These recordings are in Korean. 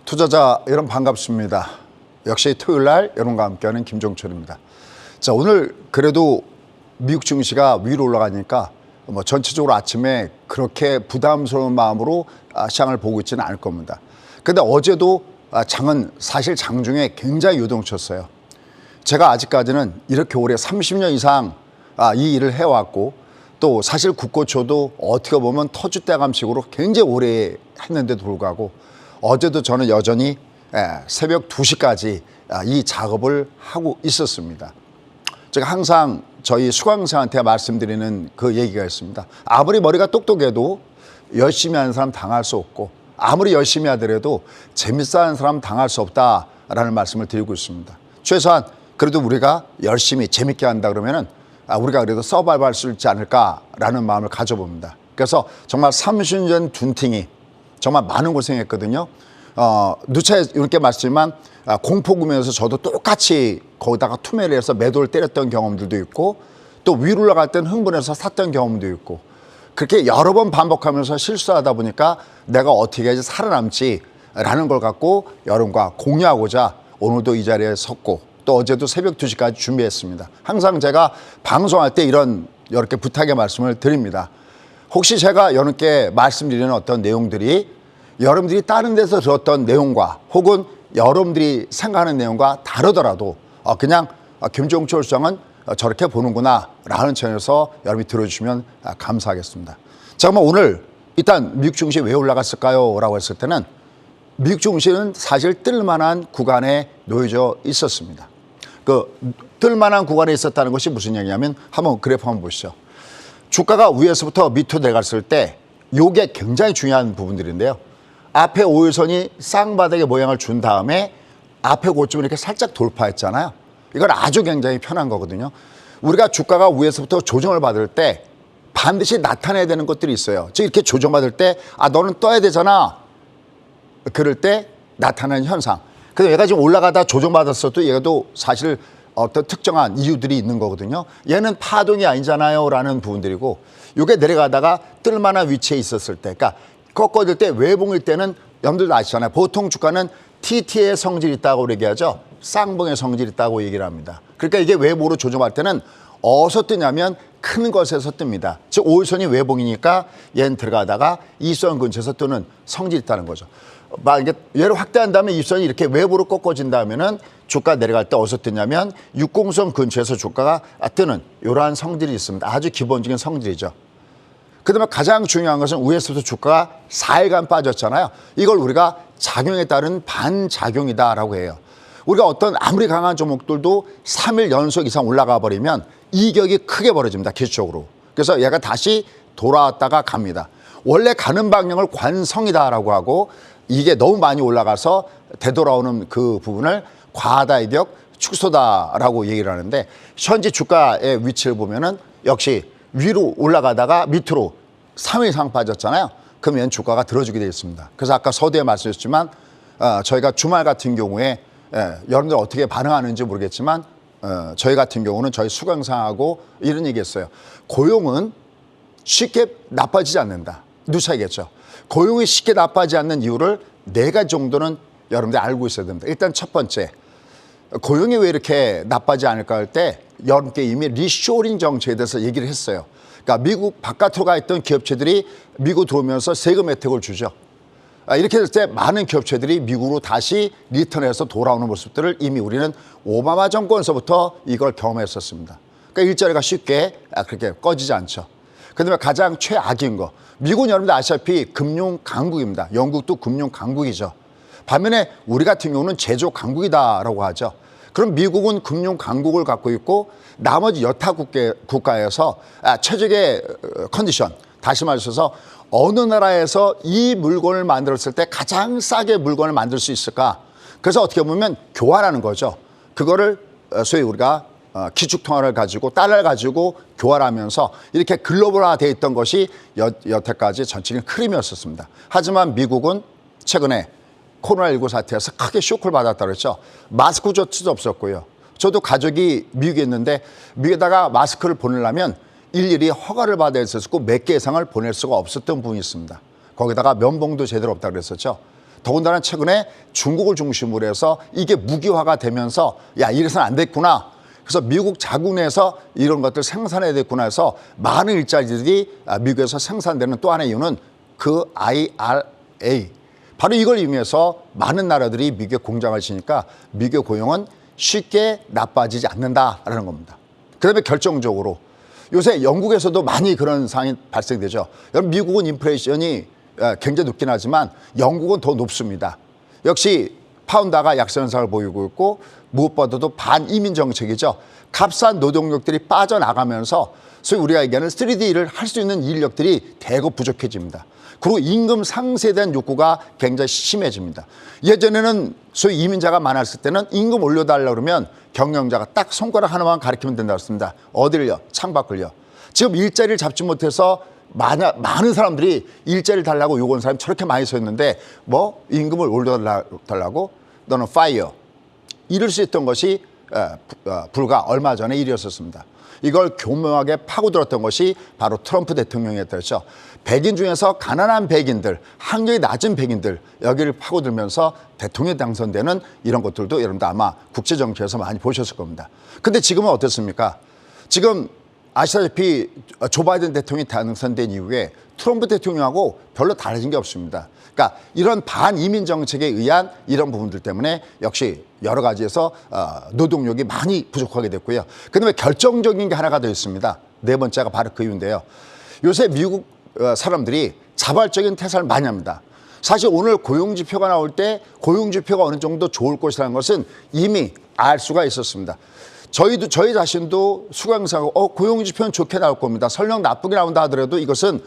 투자자 여러분 반갑습니다. 역시 토요일 날 여러분과 함께하는 김종철입니다. 자, 오늘 그래도 미국 증시가 위로 올라가니까 전체적으로 아침에 그렇게 부담스러운 마음으로 시장을 보고 있지는 않을 겁니다. 근데 어제도 장은 사실 장중에 굉장히 요동쳤어요. 제가 아직까지는 이렇게 오래 30년 이상 이 일을 해왔고 또 사실 국고초도 어떻게 보면 터줏대감식으로 굉장히 오래 했는데도 불구하고 어제도 저는 여전히 새벽 2시까지 이 작업을 하고 있었습니다. 제가 항상 저희 수강생한테 말씀드리는 그 얘기가 있습니다. 아무리 머리가 똑똑해도 열심히 하는 사람 당할 수 없고 아무리 열심히 하더라도 재밌어 하는 사람 당할 수 없다라는 말씀을 드리고 있습니다. 최소한 그래도 우리가 열심히 재밌게 한다 그러면은 우리가 그래도 서바이브 할 수 있지 않을까라는 마음을 가져봅니다. 그래서 정말 30년 둔팅이 정말 많은 고생했거든요. 누차 이렇게 말씀지만 공포구매에서 저도 똑같이 거기다가 투매를 해서 매도를 때렸던 경험들도 있고 또 위로 올라갈 때는 흥분해서 샀던 경험도 있고 그렇게 여러 번 반복하면서 실수하다 보니까 내가 어떻게 해야지 살아남지라는 걸 갖고 여러분과 공유하고자 오늘도 이 자리에 섰고 또 어제도 새벽 2시까지 준비했습니다. 항상 제가 방송할 때 이렇게 부탁의 말씀을 드립니다. 혹시 제가 여러분께 말씀드리는 어떤 내용들이 여러분들이 다른 데서 들었던 내용과 혹은 여러분들이 생각하는 내용과 다르더라도 그냥 김종철 수장은 저렇게 보는구나 라는 차원에서 여러분이 들어주시면 감사하겠습니다. 자, 그럼 오늘 일단 미국 증시 왜 올라갔을까요? 라고 했을 때는 미국 증시는 사실 뜰만한 구간에 놓여져 있었습니다. 그 뜰만한 구간에 있었다는 것이 무슨 얘기냐면 한번 그래프 한번 보시죠. 주가가 위에서부터 밑으로 내려갔을 때 이게 굉장히 중요한 부분들인데요. 앞에 5일선이 쌍바닥의 모양을 준 다음에 앞에 고점을 이렇게 살짝 돌파했잖아요. 이건 아주 굉장히 편한 거거든요. 우리가 주가가 위에서부터 조정을 받을 때 반드시 나타내야 되는 것들이 있어요. 즉 이렇게 조정받을 때 너는 떠야 되잖아. 그럴 때 나타나는 현상. 근데 얘가 지금 올라가다 조정받았어도 얘도 사실 어떤 특정한 이유들이 있는 거거든요. 얘는 파동이 아니잖아요 라는 부분들이고 이게 내려가다가 뜰만한 위치에 있었을 때 그러니까 꺾어질 때 외봉일 때는 여러분들도 아시잖아요. 보통 주가는 TT의 성질이 있다고 얘기하죠. 쌍봉의 성질이 있다고 얘기를 합니다. 그러니까 이게 외봉으로 조정할 때는 어디서 뜨냐면 큰 것에서 뜹니다. 즉 5일선이 외봉이니까 얘는 들어가다가 2선 근처에서 뜨는 성질이 있다는 거죠. 얘를 확대한 다음에 2선이 이렇게 외부로 꺾어진다면은 주가 내려갈 때 어디서 뜨냐면 60선 근처에서 주가가 뜨는 이러한 성질이 있습니다. 아주 기본적인 성질이죠. 그다음에 가장 중요한 것은 위에서부터 주가가 4일간 빠졌잖아요. 이걸 우리가 작용에 따른 반작용이다라고 해요. 우리가 어떤 아무리 강한 종목들도 3일 연속 이상 올라가 버리면 이격이 크게 벌어집니다. 기술적으로. 그래서 얘가 다시 돌아왔다가 갑니다. 원래 가는 방향을 관성이다라고 하고 이게 너무 많이 올라가서 되돌아오는 그 부분을 과다 이격 축소다라고 얘기를 하는데 현재 주가의 위치를 보면은 역시 위로 올라가다가 밑으로 3일 이상 빠졌잖아요. 그러면 주가가 들어주게 되어 있습니다. 그래서 아까 서두에 말씀드렸지만 저희가 주말 같은 경우에 여러분들 어떻게 반응하는지 모르겠지만 저희 같은 경우는 저희 수강생하고 이런 얘기했어요. 고용은 쉽게 나빠지지 않는다. 누차 얘기했죠. 고용이 쉽게 나빠지지 않는 이유를 4가지 정도는 여러분들이 알고 있어야 됩니다. 일단 첫 번째, 고용이 왜 이렇게 나빠지지 않을까 할 때 여러분께 이미 리쇼링 정책에 대해서 얘기를 했어요. 그러니까 미국 바깥으로 가 있던 기업체들이 미국 들어오면서 세금 혜택을 주죠. 이렇게 될 때 많은 기업체들이 미국으로 다시 리턴해서 돌아오는 모습들을 이미 우리는 오바마 정권에서부터 이걸 경험했었습니다. 그러니까 일자리가 쉽게 그렇게 꺼지지 않죠. 그다음에 가장 최악인 거. 미국은 여러분들 아시다시피 금융 강국입니다. 영국도 금융 강국이죠. 반면에 우리 같은 경우는 제조 강국이다라고 하죠. 그럼 미국은 금융 강국을 갖고 있고 나머지 여타 국가에서 최적의 컨디션, 다시 말해서 어느 나라에서 이 물건을 만들었을 때 가장 싸게 물건을 만들 수 있을까? 그래서 어떻게 보면 교환하는 거죠. 그거를 소위 우리가 기축통화를 가지고 달러를 가지고 교환하면서 이렇게 글로벌화되어 있던 것이 여태까지 전체적인 흐름이었었습니다. 하지만 미국은 최근에 코로나19 사태에서 크게 쇼크를 받았다고 그랬죠. 마스크조차도 없었고요. 저도 가족이 미국에 있는데 미국에다가 마스크를 보내려면 일일이 허가를 받아야 했었고 몇 개 이상을 보낼 수가 없었던 부분이 있습니다. 거기다가 면봉도 제대로 없다고 그랬었죠. 더군다나 최근에 중국을 중심으로 해서 이게 무기화가 되면서 야, 이래서는 안 됐구나. 그래서 미국 자국 내에서 이런 것들 생산해야 됐구나 해서 많은 일자리들이 미국에서 생산되는 또 하나의 이유는 그 IRA. 바로 이걸 의미해서 많은 나라들이 미국에 공장을 지니까 미국의 고용은 쉽게 나빠지지 않는다라는 겁니다. 그다음에 결정적으로 요새 영국에서도 많이 그런 상황이 발생되죠. 여러분, 미국은 인플레이션이 굉장히 높긴 하지만 영국은 더 높습니다. 역시 파운드가 약세 현상을 보이고 있고 무엇보다도 반이민 정책이죠. 값싼 노동력들이 빠져나가면서 소위 우리가 얘기하는 3D를 할 수 있는 인력들이 대거 부족해집니다. 그리고 임금 상승에 대한 욕구가 굉장히 심해집니다. 예전에는 소위 이민자가 많았을 때는 임금 올려달라고 그러면 경영자가 딱 손가락 하나만 가리키면 된다고 했습니다. 어디를요? 창밖을요. 지금 일자리를 잡지 못해서 많은 사람들이 일자리를 달라고 요구하는 사람이 저렇게 많이 서 있는데 뭐 임금을 올려달라고 너는 파이어. 이럴 수 있던 것이 불과 얼마 전에 일이었었습니다. 이걸 교묘하게 파고들었던 것이 바로 트럼프 대통령이었죠. 백인 중에서 가난한 백인들, 학력이 낮은 백인들 여기를 파고들면서 대통령이 당선되는 이런 것들도 여러분들 아마 국제정치에서 많이 보셨을 겁니다. 근데 지금은 어떻습니까? 지금 아시다시피 조 바이든 대통령이 당선된 이후에 트럼프 대통령하고 별로 달라진 게 없습니다. 그러니까 이런 반이민 정책에 의한 이런 부분들 때문에 역시 여러 가지에서 노동력이 많이 부족하게 됐고요. 그다음에 결정적인 게 하나가 더 있습니다. 네 번째가 바로 그 이유인데요. 요새 미국 사람들이 자발적인 퇴사를 많이 합니다. 사실 오늘 고용지표가 나올 때 고용지표가 어느 정도 좋을 것이라는 것은 이미 알 수가 있었습니다. 저희 자신도 수강생하고 고용지표는 좋게 나올 겁니다. 설령 나쁘게 나온다 하더라도 이것은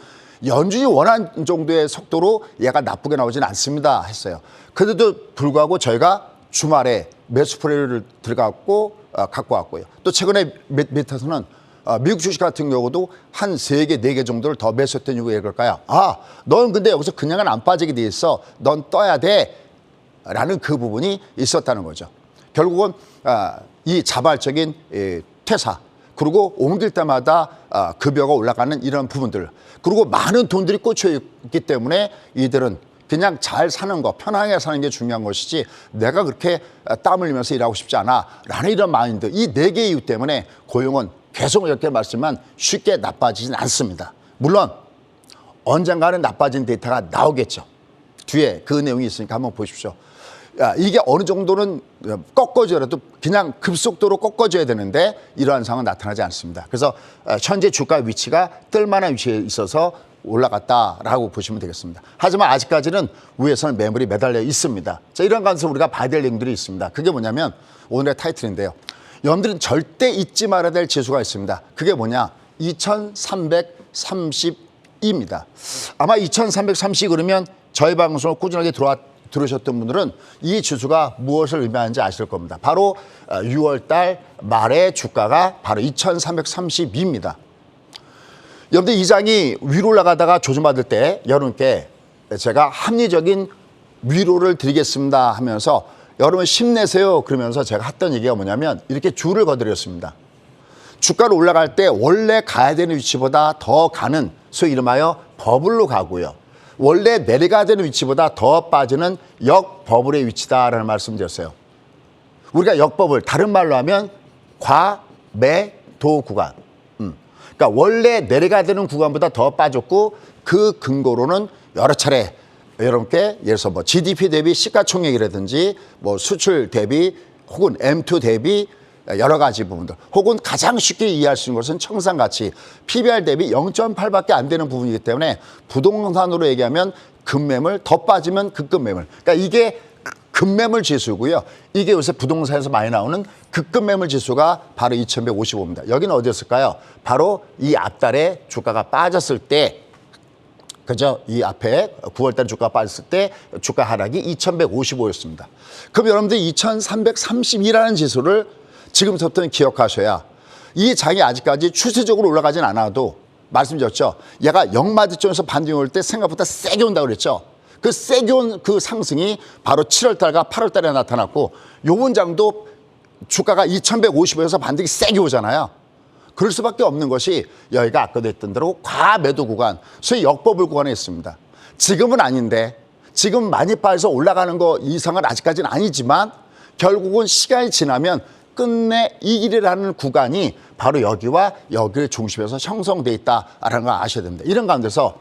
연준이 원하는 정도의 속도로 얘가 나쁘게 나오진 않습니다 했어요. 그래도 불구하고 저희가 주말에 매수 프레이를 들어갔고 갖고 왔고요. 또 최근에 밑에서는 미국 주식 같은 경우도 한 3개, 4개 정도를 더 매수했던 이유가 왜 그럴까요? 넌 근데 여기서 그냥은 안 빠지게 돼 있어. 넌 떠야 돼. 라는 그 부분이 있었다는 거죠. 결국은 이 자발적인 퇴사, 그리고 옮길 때마다 급여가 올라가는 이런 부분들, 그리고 많은 돈들이 꽂혀 있기 때문에 이들은 그냥 잘 사는 거, 편하게 사는 게 중요한 것이지 내가 그렇게 땀 흘리면서 일하고 싶지 않아 라는 이런 마인드, 이 4개의 이유 때문에 고용은 계속 이렇게 말씀만 쉽게 나빠지진 않습니다. 물론 언젠가는 나빠진 데이터가 나오겠죠. 뒤에 그 내용이 있으니까 한번 보십시오. 이게 어느 정도는 꺾어져라도 그냥 급속도로 꺾어져야 되는데 이러한 상황은 나타나지 않습니다. 그래서 현재 주가 위치가 뜰만한 위치에 있어서 올라갔다라고 보시면 되겠습니다. 하지만 아직까지는 위에서는 매물이 매달려 있습니다. 자, 이런 관점에서 우리가 봐야 될 내용들이 있습니다. 그게 뭐냐면 오늘의 타이틀인데요. 여러분들은 절대 잊지 말아야 될 지수가 있습니다. 그게 뭐냐? 2332입니다. 아마 2330 그러면 저희 방송을 꾸준하게 들으셨던 분들은 이 지수가 무엇을 의미하는지 아실 겁니다. 바로 6월 달 말의 주가가 바로 2332입니다. 여러분들 이 장이 위로 올라가다가 조정받을 때 여러분께 제가 합리적인 위로를 드리겠습니다 하면서 여러분 힘내세요 그러면서 제가 했던 얘기가 뭐냐면 이렇게 줄을 거드렸습니다. 주가로 올라갈 때 원래 가야 되는 위치보다 더 가는 소위 이름하여 버블로 가고요. 원래 내려가야 되는 위치보다 더 빠지는 역버블의 위치다라는 말씀드렸어요. 우리가 역버블, 다른 말로 하면 과매도 구간. 그러니까 원래 내려가야 되는 구간보다 더 빠졌고 그 근거로는 여러 차례 여러분께 예를 들어서 뭐 GDP 대비 시가총액이라든지 뭐 수출 대비 혹은 M2 대비 여러 가지 부분들 혹은 가장 쉽게 이해할 수 있는 것은 청산가치 PBR 대비 0.8밖에 안 되는 부분이기 때문에 부동산으로 얘기하면 급매물 더 빠지면 급급매물, 그러니까 이게 급매물 지수고요. 이게 요새 부동산에서 많이 나오는 급급매물 지수가 바로 2155입니다. 여기는 어디였을까요? 바로 이 앞달에 주가가 빠졌을 때, 그죠? 이 앞에 9월달 주가가 빠졌을 때 주가 하락이 2155였습니다. 그럼 여러분들 2332라는 지수를 지금부터는 기억하셔야 이 장이 아직까지 추세적으로 올라가진 않아도 말씀드렸죠. 얘가 역마디점에서 반등이 올 때 생각보다 세게 온다고 그랬죠. 그 세게 온 그 상승이 바로 7월달과 8월달에 나타났고 요번 장도 주가가 2150에서 반등이 세게 오잖아요. 그럴 수밖에 없는 것이 여기가 아까도 했던 대로 과매도 구간, 소위 역버블 구간에 있습니다. 지금은 아닌데 지금 많이 빠져서 올라가는 거 이상은 아직까지는 아니지만 결국은 시간이 지나면 끝내 이 길이라는 구간이 바로 여기와 여기를 중심에서 형성돼 있다라는 걸 아셔야 됩니다. 이런 가운데서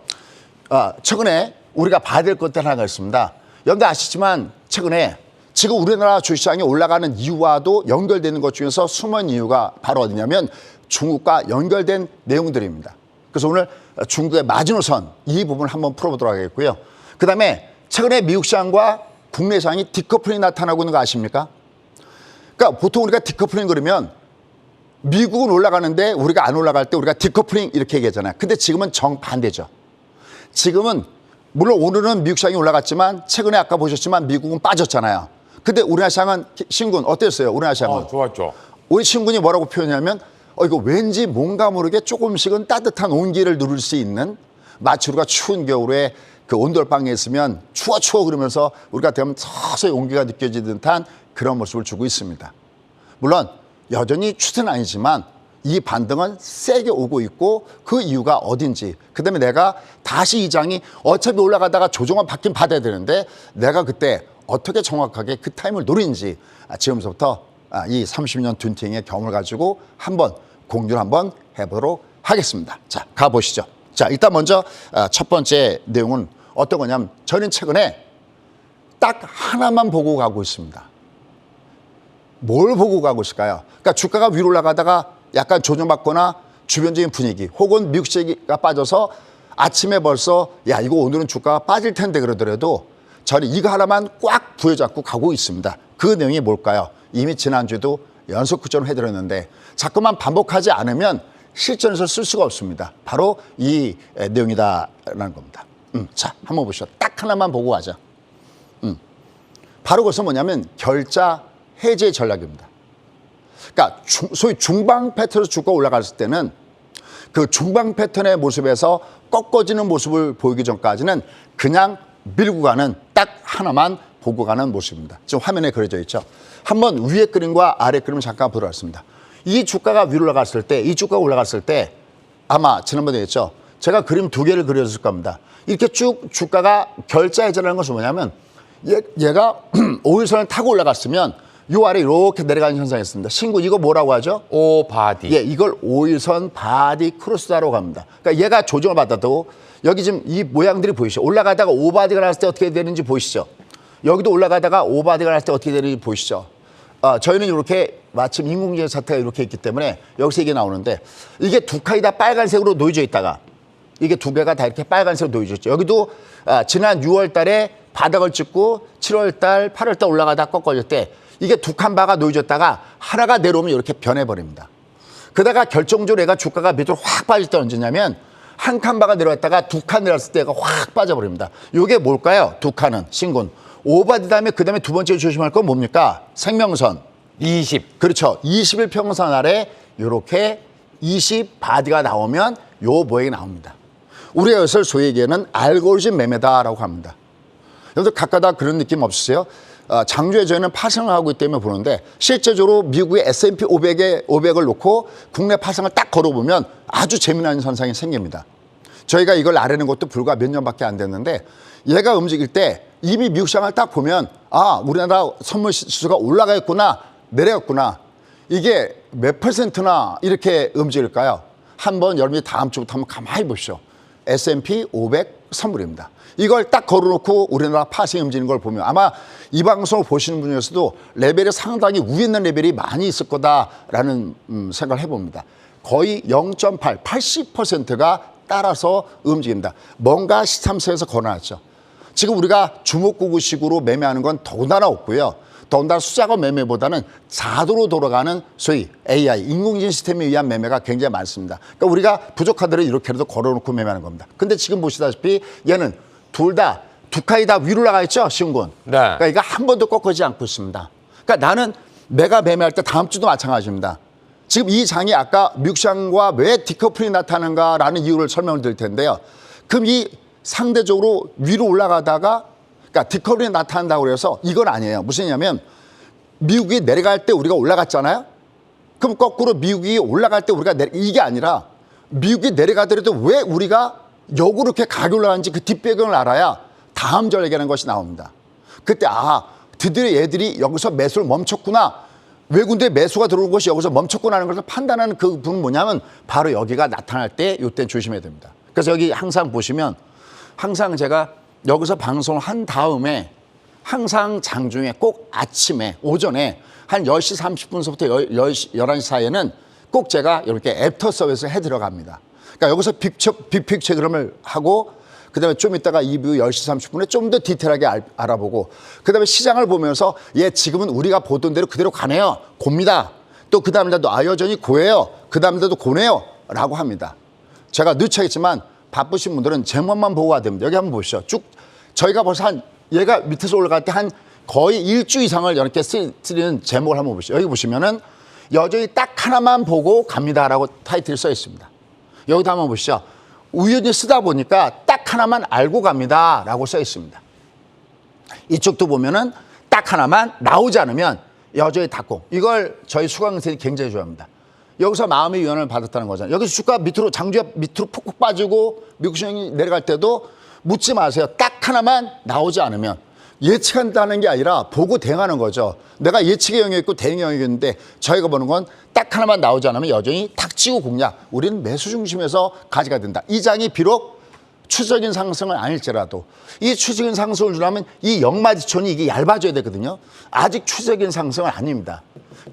최근에 우리가 봐야 될 것들 하나가 있습니다. 여러분들 아시지만 최근에 지금 우리나라 주식시장이 올라가는 이유와도 연결되는 것 중에서 숨은 이유가 바로 어디냐면 중국과 연결된 내용들입니다. 그래서 오늘 중국의 마지노선 이 부분을 한번 풀어보도록 하겠고요. 그다음에 최근에 미국 시장과 국내 시장이 디커플링이 나타나고 있는 거 아십니까? 그러니까 보통 우리가 디커플링 그러면 미국은 올라가는데 우리가 안 올라갈 때 우리가 디커플링 이렇게 얘기하잖아요. 근데 지금은 정반대죠. 지금은 물론 오늘은 미국 시장이 올라갔지만 최근에 아까 보셨지만 미국은 빠졌잖아요. 근데 우리나라 시장은 신군 어땠어요? 우리나라 시장은? 좋았죠. 우리 신군이 뭐라고 표현하냐면 이거 왠지 뭔가 모르게 조금씩은 따뜻한 온기를 누릴 수 있는 마치 우리가 추운 겨울에 그 온돌방에 있으면 추워 그러면서 우리가 되면 서서히 온기가 느껴지는 듯한 그런 모습을 주고 있습니다. 물론 여전히 추세는 아니지만 이 반등은 세게 오고 있고 그 이유가 어딘지 그다음에 내가 다시 이 장이 어차피 올라가다가 조정은 받긴 받아야 되는데 내가 그때 어떻게 정확하게 그 타임을 노리는지 지금부터 이 30년 둔팅의 경험을 가지고 한번 공유를 한번 해보도록 하겠습니다. 자, 가보시죠. 자, 일단 먼저 첫 번째 내용은 어떤 거냐면 저는 최근에 딱 하나만 보고 가고 있습니다. 뭘 보고 가고 있을까요? 그러니까 주가가 위로 올라가다가 약간 조정받거나 주변적인 분위기 혹은 미국 시장가 빠져서 아침에 벌써 야 이거 오늘은 주가가 빠질 텐데 그러더라도 저는 이거 하나만 꽉 부여잡고 가고 있습니다. 그 내용이 뭘까요? 이미 지난주에도 연속 구전을 해드렸는데 자꾸만 반복하지 않으면 실전에서 쓸 수가 없습니다. 바로 이 내용이다라는 겁니다. 자, 한번 보시죠. 딱 하나만 보고 가자. 바로 그것은 뭐냐면 결자 해제 전략입니다. 그러니까 소위 중방 패턴에서 주가 올라갔을 때는 그 중방 패턴의 모습에서 꺾어지는 모습을 보이기 전까지는 그냥 밀고 가는 딱 하나만 보고 가는 모습입니다. 지금 화면에 그려져 있죠. 한번 위에 그림과 아래 그림을 잠깐 보도록 하겠습니다. 이 주가가 위로 올라갔을 때, 이 주가가 올라갔을 때 아마 지난번에 했죠. 제가 그림 두 개를 그려줄 겁니다. 이렇게 쭉 주가가 결자 해제라는 것은 뭐냐면 얘가 5일선을 타고 올라갔으면 요 아래 이렇게 내려가는 현상이 있습니다. 신구 이거 뭐라고 하죠? 오바디. 예, 이걸 5일선 바디 크로스다라고 합니다. 그러니까 얘가 조정을 받아도 여기 지금 이 모양들이 보이시죠? 올라가다가 오바디가 났을 때 어떻게 되는지 보이시죠? 여기도 올라가다가 오바디가 났을 때 어떻게 되는지 보이시죠? 저희는 이렇게 마침 인공지능 사태가 이렇게 있기 때문에 여기서 이게 나오는데 이게 두 칸이 다 빨간색으로 놓여져 있다가 이게 두 개가 다 이렇게 빨간색으로 놓여져 있죠. 여기도 지난 6월 달에 바닥을 찍고 7월 달, 8월 달 올라가다 꺾어질 때 이게 두 칸 바가 놓여졌다가 하나가 내려오면 이렇게 변해버립니다. 그러다가 결정적으로 얘가 주가가 밑으로 확 빠질 때 언제냐면 한 칸 바가 내려왔다가 두 칸 내려왔을 때 얘가 확 빠져버립니다. 이게 뭘까요? 두 칸은 신군. 오바디 다음에 그 다음에 두 번째 조심할 건 뭡니까? 생명선. 20. 그렇죠. 20일 평선 아래 이렇게 20 바디가 나오면 요 모양이 나옵니다. 우리가 이것을 소위 얘기하는 알고리즘 매매다라고 합니다. 여러분들 가끔가다 그런 느낌 없으세요? 장주에 저희는 파생을 하고 있기 때문에 보는데 실제적으로 미국의 S&P 500을 놓고 국내 파생을 딱 걸어보면 아주 재미난 현상이 생깁니다. 저희가 이걸 알아낸 것도 불과 몇 년밖에 안 됐는데 얘가 움직일 때 이미 미국 시장을 딱 보면 우리나라 선물 지수가 올라가 있구나 내려갔구나 이게 몇 %나 이렇게 움직일까요? 한번 여러분이 다음 주부터 한번 가만히 보십시오. S&P 500 선물입니다. 이걸 딱 걸어놓고 우리나라 파생이 움직이는 걸 보면 아마 이 방송을 보시는 분 중에서도 레벨이 상당히 위에 있는 레벨이 많이 있을 거다라는 생각을 해봅니다. 거의 0.8, 80%가 따라서 움직입니다. 뭔가 시참서에서 걸어놨죠. 지금 우리가 주목구구식으로 매매하는 건 더군다나 없고요. 더군다나 수작업 매매보다는 자도로 돌아가는 소위 AI, 인공지능 시스템에 의한 매매가 굉장히 많습니다. 그러니까 우리가 부족하더라도 이렇게라도 걸어놓고 매매하는 겁니다. 근데 지금 보시다시피 얘는 둘 다, 두 칸이 다 위로 올라가 있죠, 신군. 네. 그러니까 이거 한 번도 꺾이지 않고 있습니다. 그러니까 나는 내가 매매할 때 다음 주도 마찬가지입니다. 지금 이 장이 아까 미국 시장과 왜 디커플이 나타나는가라는 이유를 설명을 드릴 텐데요. 그럼 이 상대적으로 위로 올라가다가 그러니까 디커플이 나타난다고 해서 이건 아니에요. 무슨 얘기냐면 미국이 내려갈 때 우리가 올라갔잖아요. 그럼 거꾸로 미국이 올라갈 때 우리가 이게 아니라 미국이 내려가더라도 왜 우리가 역으로 이렇게 가격이 올라가는지 그 뒷배경을 알아야 다음 전략이라는 것이 나옵니다. 그때 드디어 얘들이 여기서 매수를 멈췄구나. 외국인들의 매수가 들어온 것이 여기서 멈췄구나 하는 것을 판단하는 그 부분은 뭐냐면 바로 여기가 나타날 때 이때는 조심해야 됩니다. 그래서 여기 항상 보시면 항상 제가 여기서 방송을 한 다음에 항상 장중에 꼭 아침에 오전에 한 10시 30분서부터 11시 사이에는 꼭 제가 이렇게 애프터 서비스를 해 들어갑니다. 그러니까 여기서 빅픽처 그림을 하고 그다음에 좀 이따가 이후 10시 30분에 좀 더 디테일하게 알아보고 그다음에 시장을 보면서 지금은 우리가 보던 대로 그대로 가네요. 곱니다. 또 그다음 날도 여전히 고예요. 그다음 날도 고네요. 라고 합니다. 제가 늦춰있지만 바쁘신 분들은 제목만 보고 가야 됩니다. 여기 한번 보시죠. 쭉 저희가 벌써 얘가 밑에서 올라갈 때 한 거의 일주 이상을 이렇게 쓰는 제목을 한번 보시죠. 여기 보시면은 여전히 딱 하나만 보고 갑니다라고 타이틀이 써 있습니다. 여기도 한번 보시죠. 우연히 쓰다 보니까 딱 하나만 알고 갑니다라고 써 있습니다. 이쪽도 보면은 딱 하나만 나오지 않으면 여전히 닫고 이걸 저희 수강생이 굉장히 좋아합니다. 여기서 마음의 위안을 받았다는 거잖아요. 여기서 주가 밑으로 장주가 밑으로 푹푹 빠지고 미국 시장이 내려갈 때도 묻지 마세요. 딱 하나만 나오지 않으면 예측한다는 게 아니라 보고 대응하는 거죠. 내가 예측의 영역이 있고 대응의 영역이 있는데 저희가 보는 건 딱 하나만 나오지 않으면 여전히 탁지고 공략. 우리는 매수 중심에서 가져가야 된다. 이 장이 비록 추세적인 상승은 아닐지라도 이 추세적인 상승을 주려면 이 역마지촌이 이게 얇아져야 되거든요. 아직 추세적인 상승은 아닙니다.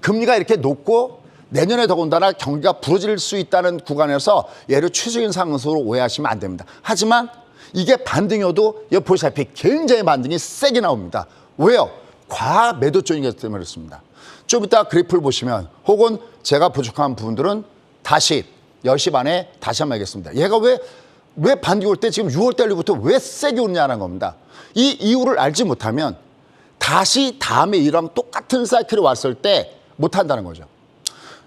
금리가 이렇게 높고 내년에 더군다나 경기가 부러질 수 있다는 구간에서 얘를 추세적인 상승으로 오해하시면 안 됩니다. 하지만 이게 반등이어도 여기 보시다시피 굉장히 반등이 세게 나옵니다. 왜요? 과매도적이기 때문에 그렇습니다. 좀 이따 그래프를 보시면 혹은 제가 부족한 부분들은 다시 10시 반에 다시 한번 하겠습니다. 얘가 왜 반등이 올 때 지금 6월 달부터 왜 세게 오느냐는 겁니다. 이 이유를 알지 못하면 다시 다음에 이랑 똑같은 사이클이 왔을 때 못한다는 거죠.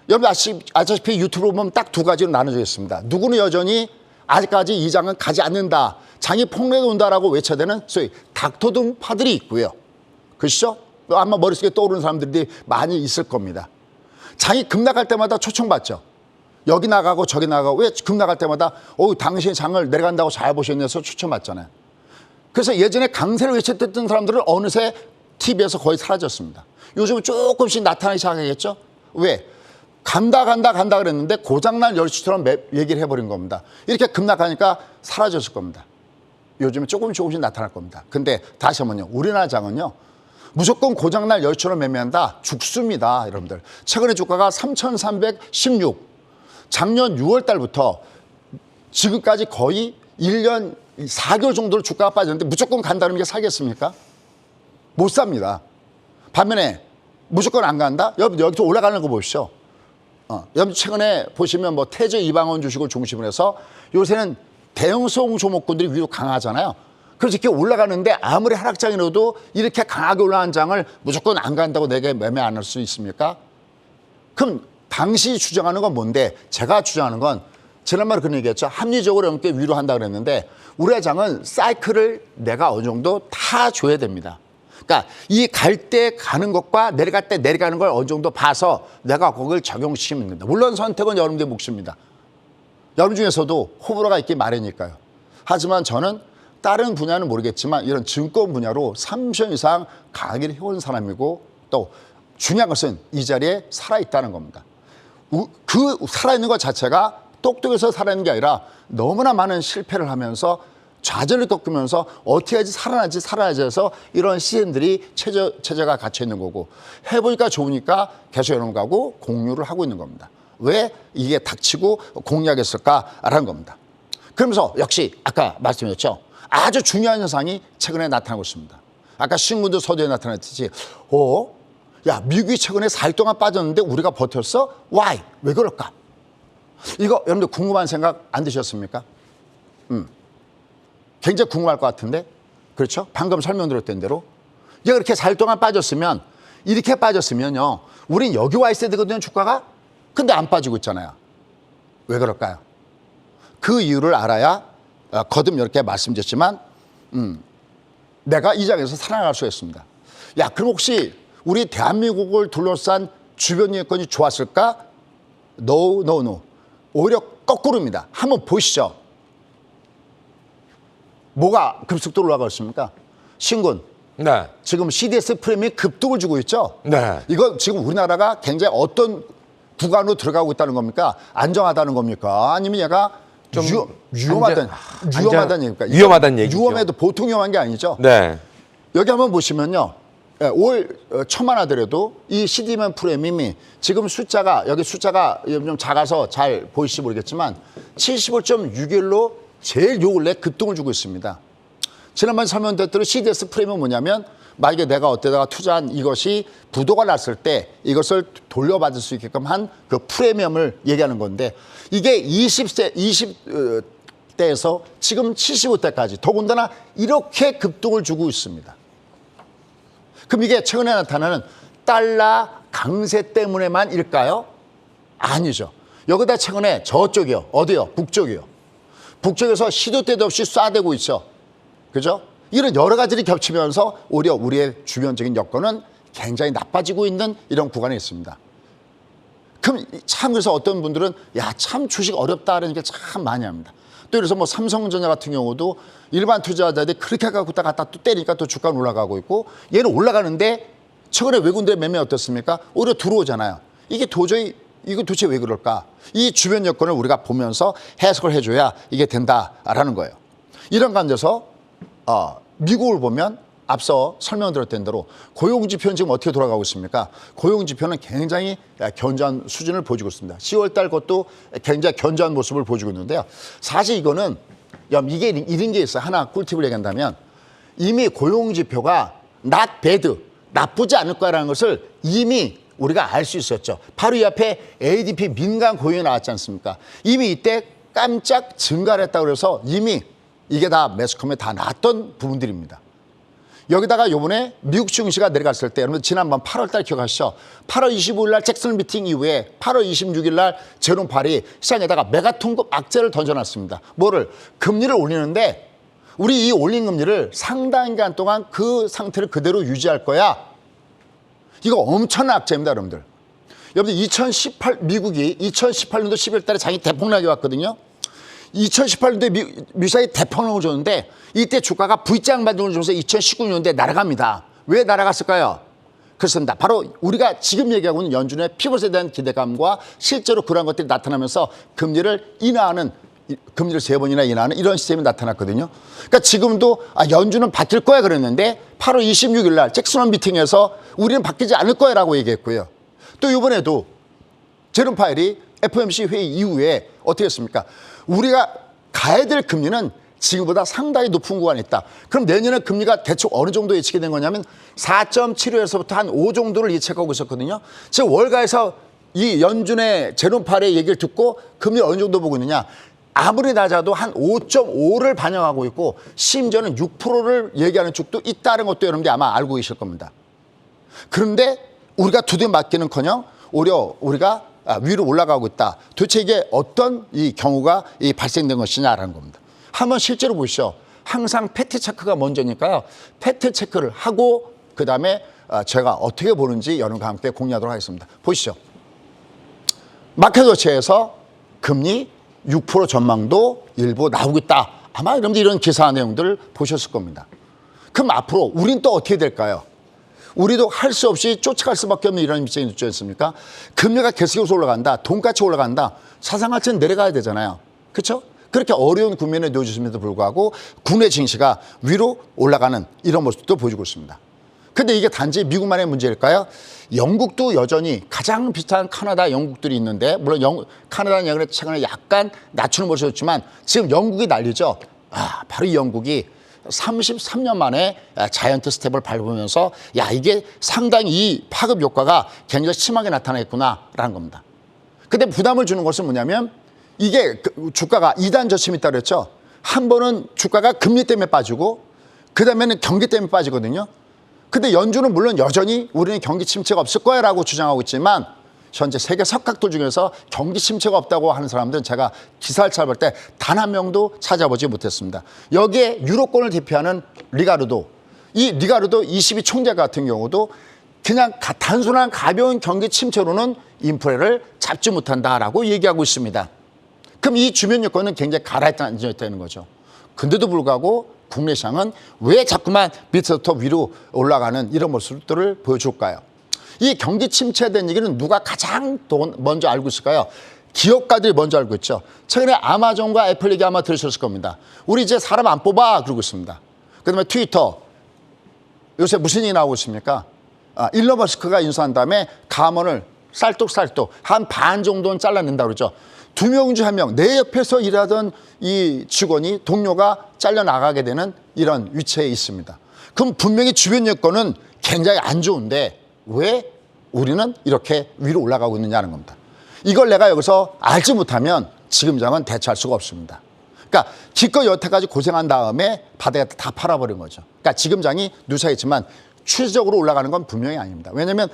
여러분 아시다시피 유튜브로 보면 딱 두 가지로 나눠지겠습니다. 누구는 여전히 아직까지 이 장은 가지 않는다. 장이 폭락해 온다라고 외쳐대는 소위 닥터둠파들이 있고요. 그렇죠? 아마 머릿속에 떠오르는 사람들이 많이 있을 겁니다. 장이 급락할 때마다 초청받죠. 여기 나가고 저기 나가고 왜 급락할 때마다 당신이 장을 내려간다고 잘 보셨네서 초청받잖아요. 그래서 예전에 강세를 외쳤던 사람들은 어느새 TV에서 거의 사라졌습니다. 요즘은 조금씩 나타나기 시작하겠죠? 왜? 간다 그랬는데 고장난 열쇠처럼 얘기를 해버린 겁니다. 이렇게 급락하니까 사라졌을 겁니다. 요즘에 조금씩 나타날 겁니다. 근데 다시 한번요. 우리나라 장은요. 무조건 고장날 열쇠처럼 매매한다. 죽습니다. 여러분들. 최근에 주가가 3,316. 작년 6월 달부터 지금까지 거의 1년 4개월 정도로 주가가 빠졌는데 무조건 간다는 게 사겠습니까? 못 삽니다. 반면에 무조건 안 간다? 여러분 여기서 올라가는 거 보십시오. 여러분 최근에 보시면 뭐 태제 이방원 주식을 중심으로 해서 요새는 대형성 종목군들이 위로 강하잖아요. 그래서 이렇게 올라가는데 아무리 하락장이라도 이렇게 강하게 올라간 장을 무조건 안 간다고 내게 매매 안 할 수 있습니까? 그럼 당시 주장하는 건 뭔데? 제가 주장하는 건 지난번에 그런 얘기했죠. 합리적으로 이렇게 위로 한다 그랬는데 우리의 장은 사이클을 내가 어느 정도 타줘야 됩니다. 그러니까 이 갈 때 가는 것과 내려갈 때 내려가는 걸 어느 정도 봐서 내가 그걸 적용시키면 됩니다. 물론 선택은 여러분들의 몫입니다. 여러분 중에서도 호불호가 있기 마련이니까요. 하지만 저는 다른 분야는 모르겠지만 이런 증권 분야로 30년 이상 강의를 해온 사람이고 또 중요한 것은 이 자리에 살아있다는 겁니다. 그 살아있는 것 자체가 똑똑해서 살아있는 게 아니라 너무나 많은 실패를 하면서 좌절을 겪으면서 어떻게 해야지 살아나지 해서 이런 시즌들이 체제가 갇혀있는 거고 해보니까 좋으니까 계속 여러분하고 공유를 하고 있는 겁니다. 왜 이게 닥치고 공략했을까라는 겁니다. 그러면서 역시 아까 말씀드렸죠. 아주 중요한 현상이 최근에 나타나고 있습니다. 아까 신문도 서두에 나타났듯이 야 미국이 최근에 4일 동안 빠졌는데 우리가 버텼어? Why? 왜 그럴까? 이거 여러분들 궁금한 생각 안 드셨습니까? 굉장히 궁금할 것 같은데 그렇죠? 방금 설명드렸던 대로 얘가 이렇게 4일 동안 빠졌으면 이렇게 빠졌으면요 우린 여기 와 있어야 되거든요 주가가. 근데 안 빠지고 있잖아요. 왜 그럴까요? 그 이유를 알아야 거듭 이렇게 말씀드렸지만 내가 이 장에서 살아나갈 수 있습니다. 야 그럼 혹시 우리 대한민국을 둘러싼 주변 여건이 좋았을까? No. 오히려 거꾸로입니다. 한번 보시죠. 뭐가 급속도로 올라가고 있습니까? 신군. 네. 지금 CDS 프리미엄이 급등을 주고 있죠. 네. 이거 지금 우리나라가 굉장히 어떤 구간으로 들어가고 있다는 겁니까? 안정하다는 겁니까? 아니면 얘가 좀 위험하다는 얘기입니까? 위험하다는 얘기죠. 위험해도 보통 위험한 게 아니죠. 네. 여기 한번 보시면요. 올 초만 하더라도 이 CD만 프리미엄이 지금 숫자가 여기 숫자가 좀 작아서 잘 보이실지 모르겠지만 75.6일로 제일 요 근래 급등을 주고 있습니다. 지난번 설명드린 대로 CDS 프리미엄은 뭐냐면 만약에 내가 어디다가 투자한 이것이 부도가 났을 때 이것을 돌려받을 수 있게끔 한 그 프리미엄을 얘기하는 건데 이게 20대에서 지금 75대까지 더군다나 이렇게 급등을 주고 있습니다. 그럼 이게 최근에 나타나는 달러 강세 때문에만일까요? 아니죠. 여기다 최근에 저쪽이요. 어디요? 북쪽이요. 북쪽에서 시도 때도 없이 쏴대고 있죠. 그죠? 이런 여러 가지를 겹치면서 오히려 우리의 주변적인 여건은 굉장히 나빠지고 있는 이런 구간에 있습니다. 그럼 참 그래서 어떤 분들은 야, 참 주식 어렵다라는 게 참 많이 합니다. 또 그래서 뭐 삼성전자 같은 경우도 일반 투자자들이 그렇게 갖고 갔다 또 때리니까 또 주가는 올라가고 있고 얘는 올라가는데 최근에 외국인들의 매매 어떻습니까? 오히려 들어오잖아요. 이게 도저히 이거 도대체 왜 그럴까? 이 주변 여건을 우리가 보면서 해석을 해줘야 이게 된다라는 거예요. 이런 관계에서 미국을 보면 앞서 설명드렸던 대로 고용지표는 지금 어떻게 돌아가고 있습니까? 고용지표는 굉장히 견조한 수준을 보여주고 있습니다. 10월 달 것도 굉장히 견조한 모습을 보여주고 있는데요. 사실 이거는 이게 이런 게 있어요. 하나 꿀팁을 얘기한다면 이미 고용지표가 not bad, 나쁘지 않을 거라는 것을 이미 우리가 알 수 있었죠. 바로 이 앞에 ADP 민간 고용이 나왔지 않습니까? 이미 이때 깜짝 증가를 했다고 그래서 이미 이게 다 매스컴에 다 나왔던 부분들입니다. 여기다가 요번에 미국 증시가 내려갔을 때 여러분 지난번 8월 달 기억하시죠? 8월 25일 날 잭슨 미팅 이후에 8월 26일 날 제롬 파월이 시장에다가 메가통급 악재를 던져놨습니다. 뭐를? 금리를 올리는데 우리 이 올린 금리를 상당 기간 동안 그 상태를 그대로 유지할 거야. 이거 엄청난 악재입니다, 여러분들. 여러분들 미국이 2018년도 11월 달에 자기 대폭락이 왔거든요. 2018년도에 미사이 대폭락을 줬는데 이때 주가가 V자 반등을 줘서 2019년도에 날아갑니다. 왜 날아갔을까요? 그렇습니다. 바로 우리가 지금 얘기하고 있는 연준의 피벗에 대한 기대감과 실제로 그러한 것들이 나타나면서 금리를 인하하는 금리를 3번이나 인하하는 이런 시스템이 나타났거든요. 그러니까 지금도 연준은 바뀔 거야 그랬는데 8월 26일 날 잭슨 미팅에서 우리는 바뀌지 않을 거야라고 얘기했고요. 또 이번에도 제롬 파월이 FOMC 회의 이후에 어떻게 했습니까? 우리가 가야 될 금리는 지금보다 상당히 높은 구간에 있다. 그럼 내년에 금리가 대충 어느 정도 예측이 된 거냐면 4.75에서부터 한 5 정도를 예측하고 있었거든요. 지금 월가에서 이 연준의 제롬 파월의 얘기를 듣고 금리 어느 정도 보고 있느냐. 아무리 낮아도 한 5.5를 반영하고 있고 심지어는 6%를 얘기하는 쪽도 있다는 것도 여러분들이 아마 알고 계실 겁니다. 그런데 우리가 두드려 맞기는커녕 오히려 우리가 위로 올라가고 있다. 도대체 이게 어떤 이 경우가 발생된 것이냐라는 겁니다. 한번 실제로 보시죠. 항상 팩트 체크가 먼저니까요. 팩트 체크를 하고 그다음에 제가 어떻게 보는지 여러분과 함께 공유하도록 하겠습니다. 보시죠. 마켓워치에서 금리 6% 전망도 일부 나오고 있다. 아마 여러분들 이런 기사 내용들을 보셨을 겁니다. 그럼 앞으로 우린 또 어떻게 될까요? 우리도 할 수 없이 쫓아갈 수밖에 없는 이런 입장이 있지 않습니까? 금리가 계속해서 올라간다. 돈가치 올라간다. 사상가치는 내려가야 되잖아요. 그렇죠? 그렇게 어려운 국면에 놓여졌음에도 불구하고 국내 증시가 위로 올라가는 이런 모습도 보여주고 있습니다. 근데 이게 단지 미국만의 문제일까요? 영국도 여전히 가장 비슷한 카나다, 영국들이 있는데 물론 카나다는 예전에 최근에 약간 낮추는 모습이었지만 지금 영국이 난리죠. 바로 이 영국이 33년 만에 자이언트 스텝을 밟으면서 이게 상당히 이 파급 효과가 굉장히 심하게 나타나겠구나라는 겁니다. 근데 부담을 주는 것은 뭐냐면 이게 주가가 2단 저침이 있다고 그랬죠. 한 번은 주가가 금리 때문에 빠지고 그다음에는 경기 때문에 빠지거든요. 근데 연준은 물론 여전히 우리는 경기 침체가 없을 거야라고 주장하고 있지만 현재 세계 석학들 중에서 경기 침체가 없다고 하는 사람들은 제가 기사를 찾아볼 때 단 한 명도 찾아보지 못했습니다. 여기에 유로권을 대표하는 리가르도, 이 리가르도 22 총재 같은 경우도 그냥 단순한 가벼운 경기 침체로는 인플레를 잡지 못한다라고 얘기하고 있습니다. 그럼 이 주변 여건은 굉장히 가라앉아 있다는 거죠. 근데도 불구하고 국내 시장은 왜 자꾸만 밑에서부터 위로 올라가는 이런 모습들을 보여줄까요? 이 경기 침체된 얘기는 누가 가장 먼저 알고 있을까요? 기업가들이 먼저 알고 있죠. 최근에 아마존과 애플 얘기 아마 들으셨을 겁니다. 우리 이제 사람 안 뽑아 그러고 있습니다. 그다음에 트위터 요새 무슨 일이 나오고 있습니까? 일론 머스크가 인수한 다음에 감원을 쌀떡쌀떡 한 반 정도는 잘라낸다 그러죠. 2명 중 1명, 내 옆에서 일하던 이 직원이 동료가 잘려나가게 되는 이런 위치에 있습니다. 그럼 분명히 주변 여건은 굉장히 안 좋은데 왜 우리는 이렇게 위로 올라가고 있느냐는 겁니다. 이걸 내가 여기서 알지 못하면 지금 장은 대처할 수가 없습니다. 그러니까 기껏 여태까지 고생한 다음에 바닥에 다 팔아버린 거죠. 그러니까 지금 장이 누차있지만 추세적으로 올라가는 건 분명히 아닙니다. 왜냐하면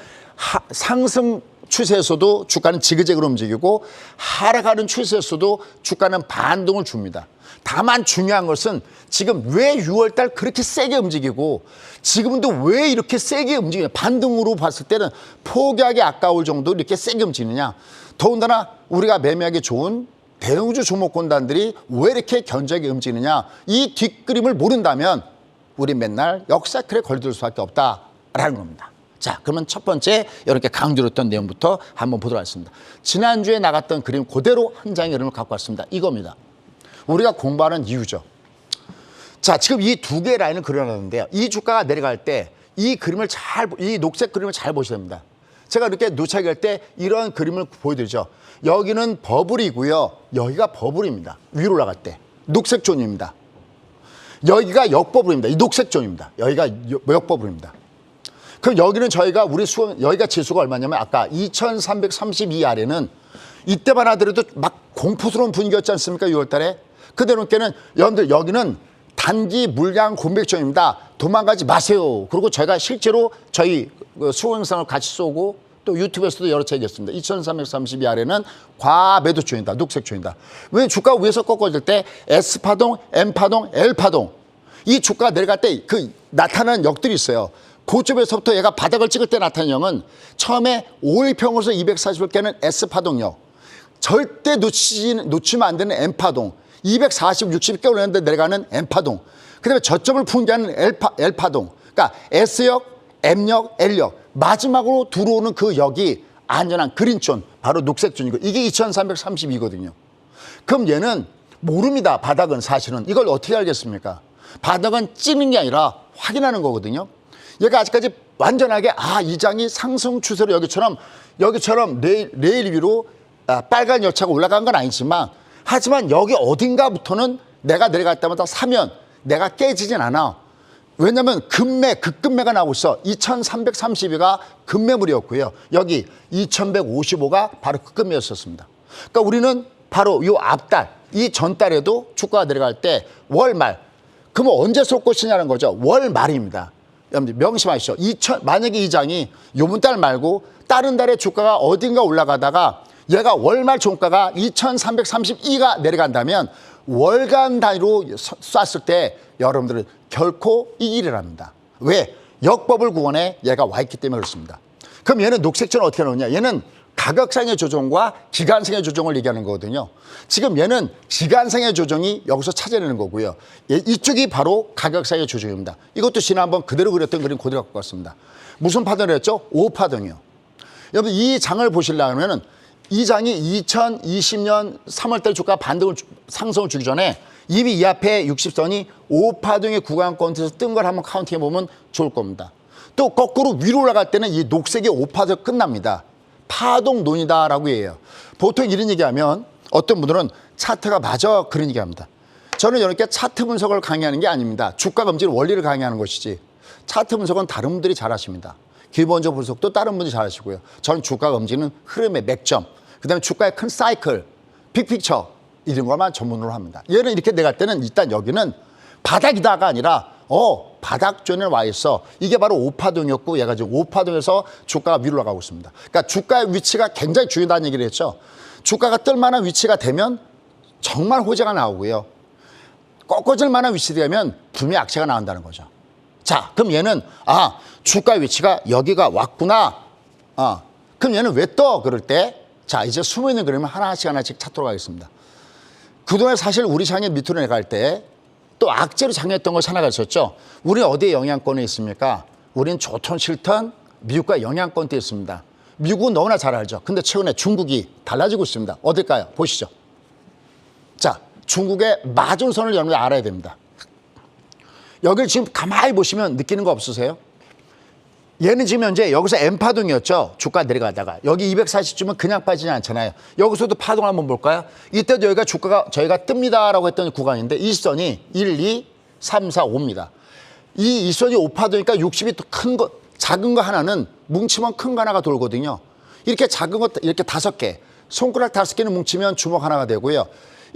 상승 추세에서도 주가는 지그재그로 움직이고 하락하는 추세에서도 주가는 반동을 줍니다. 다만 중요한 것은 지금 왜 6월 달 그렇게 세게 움직이고 지금도 왜 이렇게 세게 움직이냐. 반등으로 봤을 때는 포기하기 아까울 정도로 이렇게 세게 움직이느냐. 더군다나 우리가 매매하기 좋은 대형주 종목군단들이 왜 이렇게 견적이 움직이느냐. 이 뒷그림을 모른다면 우리 맨날 역사클에 걸릴 수밖에 없다라는 겁니다. 자, 그러면 첫 번째 이렇게 강조를 했던 내용부터 한번 보도록 하겠습니다. 지난주에 나갔던 그림 그대로 한 장의 그림을 갖고 왔습니다. 이겁니다. 우리가 공부하는 이유죠. 자, 지금 이 두 개의 라인을 그려놨는데요. 이 주가가 내려갈 때 이 그림을 이 녹색 그림을 잘 보셔야 됩니다. 제가 이렇게 노차기 할 때 이런 그림을 보여드리죠. 여기는 버블이고요. 여기가 버블입니다. 위로 올라갈 때. 녹색 존입니다. 여기가 역버블입니다. 이 녹색 존입니다. 여기가 역버블입니다. 그럼 여기는 저희가 여기가 지수가 얼마냐면 아까 2332 아래는 이때만 하더라도 막 공포스러운 분위기였지 않습니까? 6월 달에. 그대로께는 여러분들 여기는 단기 물량 공백존입니다. 도망가지 마세요. 그리고 저희가 실제로 저희 수호 영상을 같이 쏘고 또 유튜브에서도 여러 차례 얘기했습니다. 2332 아래는 과매도존이다. 녹색존이다. 왜 주가가 위에서 꺾어질 때 S파동, M파동, L파동 이 주가가 내려갈 때 그 나타나는 역들이 있어요. 고점에서부터 얘가 바닥을 찍을 때 나타나는 역은 처음에 5일평으로서 240을 깨는 S파동역 절대 놓치면 안 되는 M파동 240, 60 깨어내는데 내려가는 M파동 그 다음에 저점을 풍기하는 L파동 그러니까 S역, M역, L역 마지막으로 들어오는 그 역이 안전한 그린존 바로 녹색존이고 이게 2332거든요. 그럼 얘는 모릅니다. 바닥은 사실은. 이걸 어떻게 알겠습니까? 바닥은 찌는 게 아니라 확인하는 거거든요. 얘가 아직까지 완전하게 이 장이 상승 추세로 여기처럼 레일 위로 빨간 열차가 올라간 건 아니지만 하지만 여기 어딘가부터는 내가 내려갈 때마다 사면 내가 깨지진 않아. 왜냐하면 급매가 나오고 있어. 2332가 급매물이었고요. 여기 2155가 바로 급매였었습니다. 그러니까 우리는 바로 이 앞달, 이 전달에도 주가가 내려갈 때 월말. 그러면 언제 쏠 것이냐는 거죠. 월말입니다. 여러분들 명심하시죠. 만약에 이 장이 요번 달 말고 다른 달에 주가가 어딘가 올라가다가 얘가 월말 종가가 2332가 내려간다면 월간 단위로 쐈을 때 여러분들은 결코 이기를 합니다. 왜? 역버블 구간에 얘가 와 있기 때문에 그렇습니다. 그럼 얘는 녹색존은 어떻게 나오냐? 얘는 가격상의 조정과 기간상의 조정을 얘기하는 거거든요. 지금 얘는 기간상의 조정이 여기서 찾아내는 거고요. 이쪽이 바로 가격상의 조정입니다. 이것도 지난번 그대로 그렸던 그림 그대로 갖고 왔습니다. 무슨 파동을 했죠? 5파동이요. 여러분 이 장을 보시려면 이 장이 2020년 3월달 주가 반등을 상승을 주기 전에 이미 이 앞에 60선이 5파동의 구간권에서 뜬 걸 한번 카운팅해 보면 좋을 겁니다. 또 거꾸로 위로 올라갈 때는 이 녹색의 5파동 끝납니다. 파동론이다라고 해요. 보통 이런 얘기하면 어떤 분들은 차트가 맞아 그런 얘기합니다. 저는 이렇게 차트 분석을 강의하는 게 아닙니다. 주가 검진 원리를 강의하는 것이지 차트 분석은 다른 분들이 잘하십니다. 기본적 분석도 다른 분들이 잘하시고요. 저는 주가 검진은 흐름의 맥점, 그다음에 주가의 큰 사이클, 빅픽처 이런 것만 전문으로 합니다. 얘는 이렇게 내갈 때는 일단 여기는 바닥이다가 아니라 바닥존에 와 있어. 이게 바로 5파동이었고 얘가 지금 5파동에서 주가가 위로 올라가고 있습니다. 그러니까 주가의 위치가 굉장히 중요하다는 얘기를 했죠. 주가가 뜰 만한 위치가 되면 정말 호재가 나오고요. 꺾어질 만한 위치 되면 분명히 악재가 나온다는 거죠. 자, 그럼 얘는 주가 위치가 여기가 왔구나. 그럼 얘는 왜 떠? 그럴 때 자, 이제 숨어있는 그림을 하나씩 찾도록 하겠습니다. 그동안 사실 우리 시장의 밑으로 내려갈 때 또 악재로 작용했던 걸 하나가 있었죠. 우리는 어디에 영향권에 있습니까? 우리는 좋든 싫든 미국과 영향권에 있습니다. 미국은 너무나 잘 알죠. 근데 최근에 중국이 달라지고 있습니다. 어딜까요? 보시죠. 자, 중국의 마중선을 여러분이 알아야 됩니다. 여기를 지금 가만히 보시면 느끼는 거 없으세요? 얘는 지금 현재 여기서 M파동이었죠. 주가 내려가다가. 여기 240주면 그냥 빠지지 않잖아요. 여기서도 파동을 한번 볼까요? 이때도 여기가 주가가 저희가 뜹니다라고 했던 구간인데 이 선이 1, 2, 3, 4, 5입니다. 이 선이 5파동이니까 60이 또 큰 거, 작은 거 하나는 뭉치면 큰 거 하나가 돌거든요. 이렇게 작은 거 이렇게 5개, 손가락 5개는 뭉치면 주먹 하나가 되고요.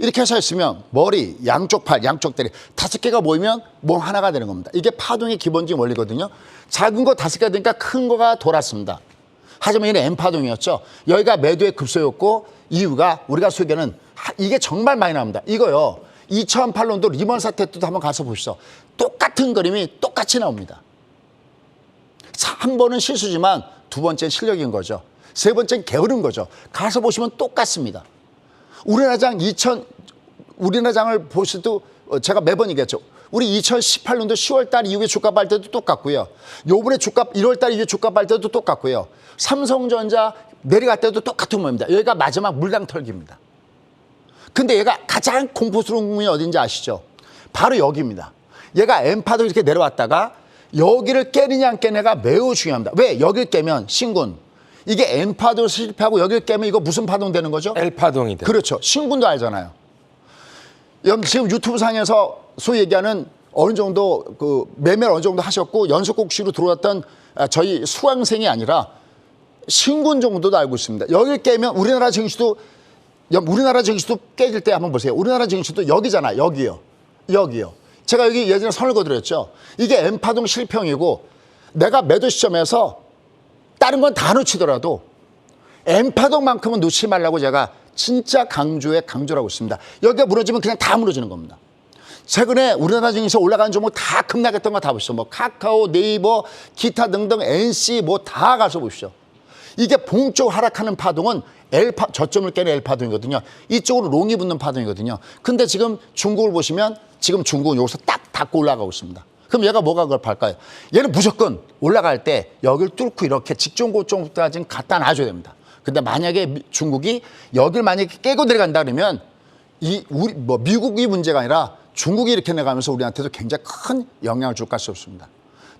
이렇게 서 있으면 머리, 양쪽 팔, 양쪽 다리 5개가 모이면 몸 하나가 되는 겁니다. 이게 파동의 기본적인 원리거든요. 작은 거 5개가 되니까 큰 거가 돌았습니다. 하지만 얘는 M파동이었죠. 여기가 매도의 급소였고 이유가 우리가 소개는 이게 정말 많이 나옵니다. 이거요. 2008년도 리먼 사태 때도 한번 가서 보시죠. 똑같은 그림이 똑같이 나옵니다. 한 번은 실수지만 두 번째는 실력인 거죠. 세 번째는 게으른 거죠. 가서 보시면 똑같습니다. 우리나라장을 보셔도 제가 매번 얘기했죠. 우리 2018년도 10월 달 이후에 주가 발 때도 똑같고요. 요번에 1월 달 이후에 주가 발 때도 똑같고요. 삼성전자 내려갈 때도 똑같은 모입니다. 여기가 마지막 물량 털기입니다. 근데 얘가 가장 공포스러운 부분이 어딘지 아시죠? 바로 여기입니다. 얘가 M파도 이렇게 내려왔다가 여기를 깨느냐 안 깨느냐가 매우 중요합니다. 왜? 여기를 깨면 신군. 이게 M파도를 실패하고 여기를 깨면 이거 무슨 파동 되는 거죠? L파동이 돼요. 그렇죠. 신군도 알잖아요. 지금 유튜브 상에서 소위 얘기하는 어느 정도 그 매매를 어느 정도 하셨고 연속 곡시로 들어왔던 저희 수강생이 아니라 신군 정도도 알고 있습니다. 여기를 깨면 우리나라 증시도 깨질 때 한번 보세요. 우리나라 증시도 여기잖아. 여기요. 제가 여기 예전에 선을 거드렸죠. 이게 M파동 실평이고 내가 매도 시점에서 다른 건 다 놓치더라도 M파동만큼은 놓치지 말라고 제가 진짜 강조라고 있습니다. 여기가 무너지면 그냥 다 무너지는 겁니다. 최근에 우리나라 증시에서 올라가는 종목 다 급락했던 거 다 보시죠. 뭐 카카오, 네이버, 기타 등등 NC 뭐 다 가서 보시죠. 이게 봉쪽 하락하는 파동은 저점을 깨는 L파동이거든요. 이쪽으로 롱이 붙는 파동이거든요. 근데 지금 중국을 보시면 지금 중국은 여기서 딱 닫고 올라가고 있습니다. 그럼 얘가 뭐가 그걸 팔까요? 얘는 무조건 올라갈 때 여기를 뚫고 이렇게 직전 고점까지는 갖다 놔줘야 됩니다. 근데 만약에 중국이 여기를 만약에 깨고 내려간다 그러면 미국이 문제가 아니라 중국이 이렇게 내가면서 우리한테도 굉장히 큰 영향을 줄 가능성이 없습니다.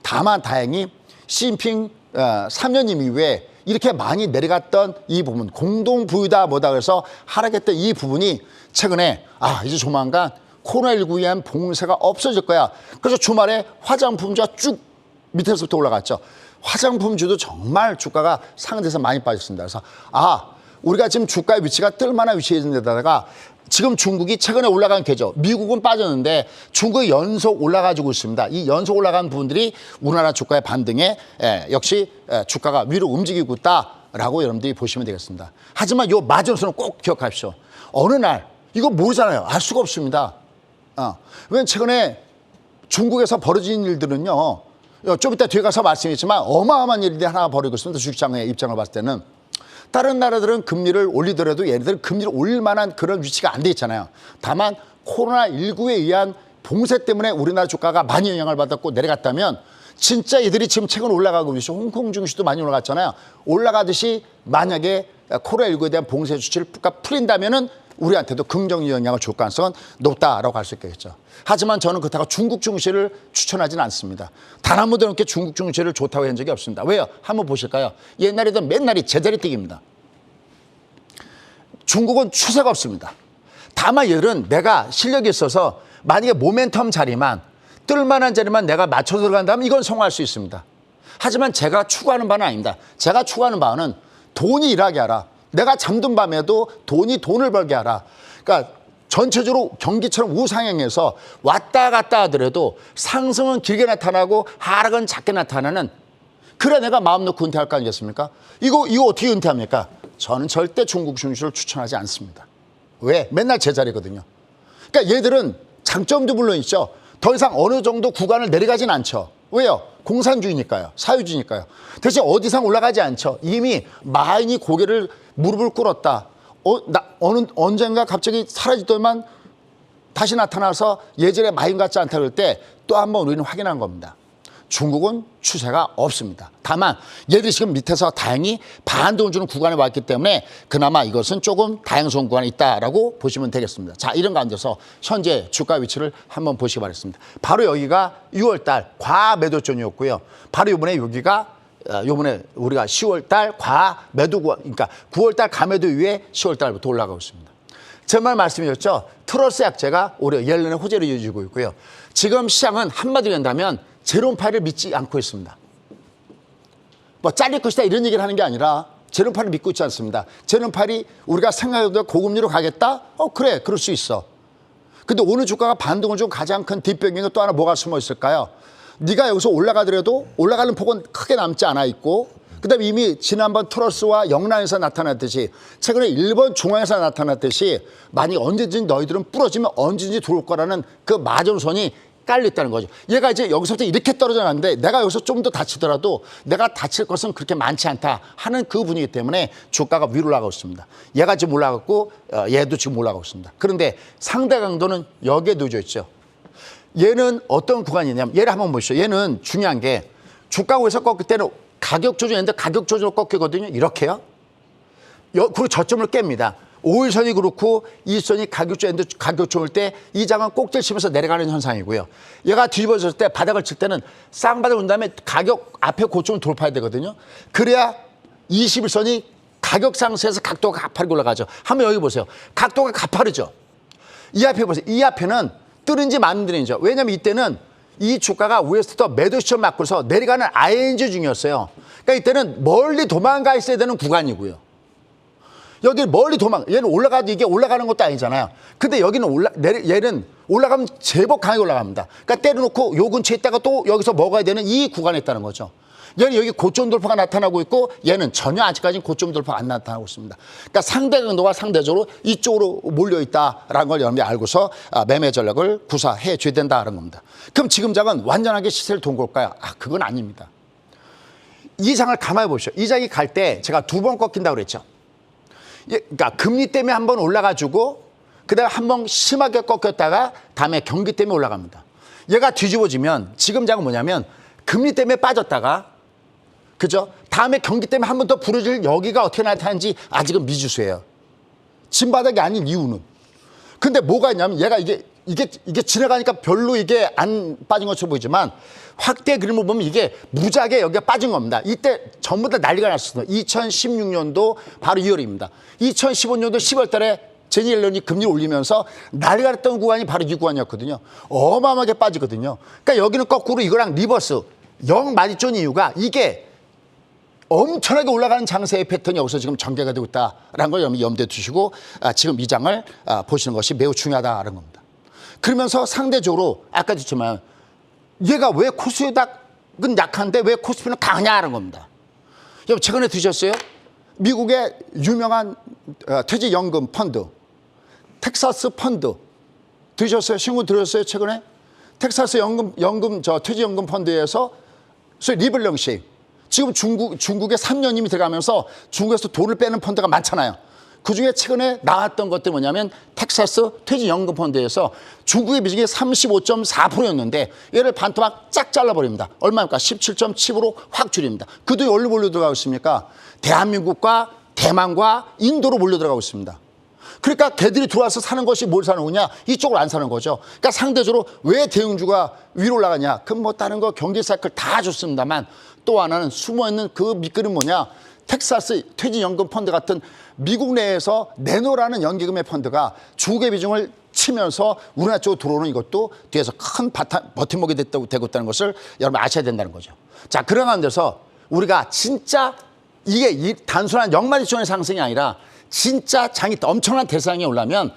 다만 다행히 시진핑 3년임 이후에 이렇게 많이 내려갔던 이 부분, 공동부유다 뭐다 그래서 하락했던 이 부분이 최근에 이제 조만간 코로나19에 의한 봉쇄가 없어질 거야. 그래서 주말에 화장품주가 쭉 밑에서부터 올라갔죠. 화장품주도 정말 주가가 상대에서 많이 빠졌습니다. 그래서 우리가 지금 주가의 위치가 뜰만한 위치에 있는 데다가 지금 중국이 최근에 올라간 계죠. 미국은 빠졌는데 중국이 연속 올라가지고 있습니다. 이 연속 올라간 부분들이 우리나라 주가의 반등에 역시 주가가 위로 움직이고 있다라고 여러분들이 보시면 되겠습니다. 하지만 이 마지노선은 꼭 기억하십시오. 어느 날 이거 모르잖아요. 알 수가 없습니다. 왜냐면 최근에 중국에서 벌어진 일들은요. 좀 이따 뒤에 가서 말씀했지만 어마어마한 일들이 하나 벌어지고 있습니다. 주식장의 입장을 봤을 때는. 다른 나라들은 금리를 올리더라도 얘네들은 금리를 올릴 만한 그런 위치가 안 돼 있잖아요. 다만 코로나19에 의한 봉쇄 때문에 우리나라 주가가 많이 영향을 받았고 내려갔다면 진짜 얘들이 지금 최근 올라가고 있죠. 홍콩 증시도 많이 올라갔잖아요. 올라가듯이 만약에 코로나19에 대한 봉쇄 조치를 풀린다면은 우리한테도 긍정적 영향을 줄 가능성은 높다라고 할 수 있겠죠. 하지만 저는 그렇다고 중국 증시를 추천하지는 않습니다. 단 한 번도 이렇게 중국 증시를 좋다고 한 적이 없습니다. 왜요? 한번 보실까요? 옛날에도 맨날이 제자리 뛰기입니다. 중국은 추세가 없습니다. 다만 얘들은 내가 실력이 있어서 만약에 모멘텀 자리만 뜰만한 자리만 내가 맞춰서 들어간다면 이건 성공할 수 있습니다. 하지만 제가 추구하는 바는 아닙니다. 제가 추구하는 바는 돈이 일하게 하라. 내가 잠든 밤에도 돈을 벌게 하라. 그러니까 전체적으로 경기처럼 우상향해서 왔다 갔다 하더라도 상승은 길게 나타나고 하락은 작게 나타나는 그래 내가 마음 놓고 은퇴할 거 아니겠습니까? 이거 어떻게 은퇴합니까? 저는 절대 중국 증시를 추천하지 않습니다. 왜? 맨날 제자리거든요. 그러니까 얘들은 장점도 물론 있죠. 더 이상 어느 정도 구간을 내려가진 않죠. 왜요? 공산주의니까요. 사유주의니까요. 대신 어디 이상 올라가지 않죠. 이미 많이 고개를 무릎을 꿇었다. 언젠가 갑자기 사라지더만 다시 나타나서 예전에 마인 같지 않다 그럴 때 또 한 번 우리는 확인한 겁니다. 중국은 추세가 없습니다. 다만 얘들이 지금 밑에서 다행히 반등을 주는 구간에 왔기 때문에 그나마 이것은 조금 다행스러운 구간에 있다라고 보시면 되겠습니다. 자, 이런 가운데서 현재 주가 위치를 한번 보시기 바랍니다. 바로 여기가 6월달 과매도존이었고요. 바로 이번에 여기가 요번에 우리가 10월달 과매도 구간, 그러니까 9월달 가매도 이후에 10월달부터 올라가고 있습니다. 제 말 말씀드렸죠. 트러스 약재가 올해 예년의 호재를 이어지고 있고요. 지금 시장은 한마디로 한다면 제롬파이를 믿지 않고 있습니다. 뭐 잘릴 것이다 이런 얘기를 하는 게 아니라 제롬파이를 믿고 있지 않습니다. 제롬파이 우리가 생각해도 고금리로 가겠다? 그래, 그럴 수 있어. 근데 오늘 주가가 반등을 준 가장 큰 뒷배경에 또 하나 뭐가 숨어 있을까요? 네가 여기서 올라가더라도 올라가는 폭은 크게 남지 않아 있고 그다음에 이미 지난번 트러스와 영란에서 나타났듯이 최근에 일본 중앙에서 나타났듯이 만약 언제든지 너희들은 부러지면 언제든지 들어올 거라는 그 마전선이 깔려있다는 거죠. 얘가 이제 여기서부터 이렇게 떨어져 나는데 내가 여기서 좀 더 다치더라도 내가 다칠 것은 그렇게 많지 않다 하는 그 분위기 때문에 주가가 위로 올라가고 있습니다. 얘가 지금 올라갔고 얘도 지금 올라가고 있습니다. 그런데 상대 강도는 여기에 놓여져 있죠. 얘는 어떤 구간이냐면 얘를 한번 보시죠. 얘는 중요한 게 주가에서 꺾을 때는 가격 조정인데 가격 조정으로 꺾이거든요. 이렇게요. 그리고 저점을 깹니다. 5일선이 그렇고 2선이 가격 좋을 때 이 장은 꼭지를 치면서 내려가는 현상이고요. 얘가 뒤집어졌을 때 바닥을 칠 때는 쌍바닥을 온 다음에 가격 앞에 고점을 돌파해야 되거든요. 그래야 21선이 가격 상승해서 각도가 가파르게 올라가죠. 한번 여기 보세요. 각도가 가파르죠. 이 앞에 보세요. 이 앞에는 뜨는지 마는지죠. 왜냐하면 이때는 이 주가가 위에서부터 매도 시점 맞고서 내려가는 ING 중이었어요. 그러니까 이때는 멀리 도망가 있어야 되는 구간이고요. 여기 멀리 얘는 올라가도 이게 올라가는 것도 아니잖아요. 근데 여기는 얘는 올라가면 제법 강하게 올라갑니다. 그러니까 때려놓고 요 근처에 있다가 또 여기서 먹어야 되는 이 구간에 있다는 거죠. 얘는 여기 고점 돌파가 나타나고 있고 얘는 전혀 아직까지는 고점 돌파가 안 나타나고 있습니다. 그러니까 상대 강도가 상대적으로 이쪽으로 몰려있다라는 걸 여러분이 알고서 매매 전략을 구사해 줘야 된다는 겁니다. 그럼 지금 장은 완전하게 시세를 돈 걸까요? 그건 아닙니다. 이 장을 가만히 보시죠. 이 장이 갈 때 제가 2번 꺾인다고 그랬죠. 그러니까 금리 때문에 한번 올라가지고 그다음에 한번 심하게 꺾였다가 다음에 경기 때문에 올라갑니다. 얘가 뒤집어지면 지금 장은 뭐냐면 금리 때문에 빠졌다가 그죠? 다음에 경기 때문에 한 번 더 부러질 여기가 어떻게 나타나는지 아직은 미지수예요. 진바닥이 아닌 이유는. 근데 뭐가 있냐면 얘가 이게 지나가니까 별로 이게 안 빠진 것처럼 보이지만 확대 그림을 보면 이게 무지하게 여기가 빠진 겁니다. 이때 전부 다 난리가 났었어요. 2016년도 바로 2월입니다. 2015년도 10월 달에 제니 옐런이 금리를 올리면서 난리가 났던 구간이 바로 이 구간이었거든요. 어마어마하게 빠지거든요. 그러니까 여기는 거꾸로 이거랑 리버스 영 마디존 이유가 이게 엄청나게 올라가는 장세의 패턴이 여기서 지금 전개가 되고 있다는 걸 염두에 두시고 지금 이 장을 보시는 것이 매우 중요하다는 겁니다. 그러면서 상대적으로 아까 했지만 얘가 왜 코스닥은 약한데 왜 코스피는 강하냐는 겁니다. 여러분 최근에 드셨어요? 미국의 유명한 퇴직연금 펀드 텍사스 펀드 드셨어요? 신문 들으셨어요? 최근에? 텍사스 퇴직연금 펀드에서 리블령식 지금 중국에 3년임이 들어가면서 중국에서 돈을 빼는 펀드가 많잖아요. 그중에 최근에 나왔던 것들이 뭐냐면 텍사스 퇴직연금 펀드에서 중국의 비중이 35.4%였는데 얘를 반토막 쫙 잘라버립니다. 얼마입니까? 17.7%로 확 줄입니다. 그 돈이 어디로 몰려 들어가고 있습니까? 대한민국과 대만과 인도로 몰려 들어가고 있습니다. 그러니까 걔들이 들어와서 사는 것이 뭘 사는 거냐? 이쪽으로 안 사는 거죠. 그러니까 상대적으로 왜 대형주가 위로 올라가냐? 그럼 뭐 다른 거 경기 사이클 다 좋습니다만 또 하나는 숨어있는 그 밑그림 뭐냐? 텍사스 퇴직연금 펀드 같은 미국 내에서 내놓으라는 연기금의 펀드가 중국의 비중을 치면서 우리나라 쪽으로 들어오는 이것도 뒤에서 큰 버팀목이 되고 있다는 것을 여러분 아셔야 된다는 거죠. 자, 그런 가운데서 우리가 진짜 이게 단순한 영마디존의 상승이 아니라 진짜 장이 엄청난 대상이 오려면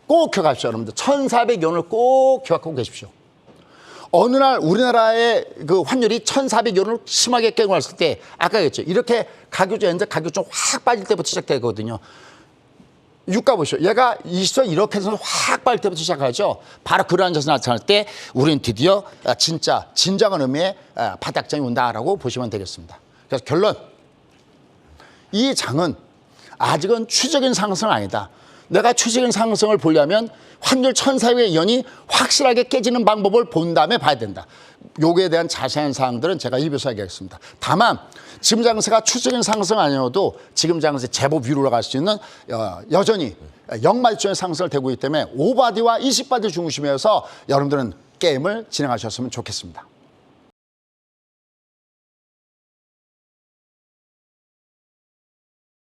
꼭 기억하십시오. 여러분들 1,400원을 꼭 기억하고 계십시오. 어느 날 우리나라의 그 환율이 1,400원을 심하게 깨고 났을 때 아까 얘기했죠. 이렇게 가격 좀 확 빠질 때부터 시작되거든요. 유가 보시죠. 얘가 20선 이렇게 해서 확 빠질 때부터 시작하죠. 바로 그러한 자세 나타날 때 우리는 드디어 진짜 진정한 의미의 바닥장이 온다라고 보시면 되겠습니다. 그래서 결론. 이 장은 아직은 추적인 상승은 아니다. 내가 추세적인 상승을 보려면 환율 1,400의 연이 확실하게 깨지는 방법을 본 다음에 봐야 된다. 요거에 대한 자세한 사항들은 제가 입에서 얘기하겠습니다. 다만 지금 장세가 추세적인 상승 아니어도 지금 장세 제법 위로 올라갈 수 있는 여전히 역마디존의 상승을 되고 있기 때문에 5바디와 20바디 중심에서 여러분들은 게임을 진행하셨으면 좋겠습니다.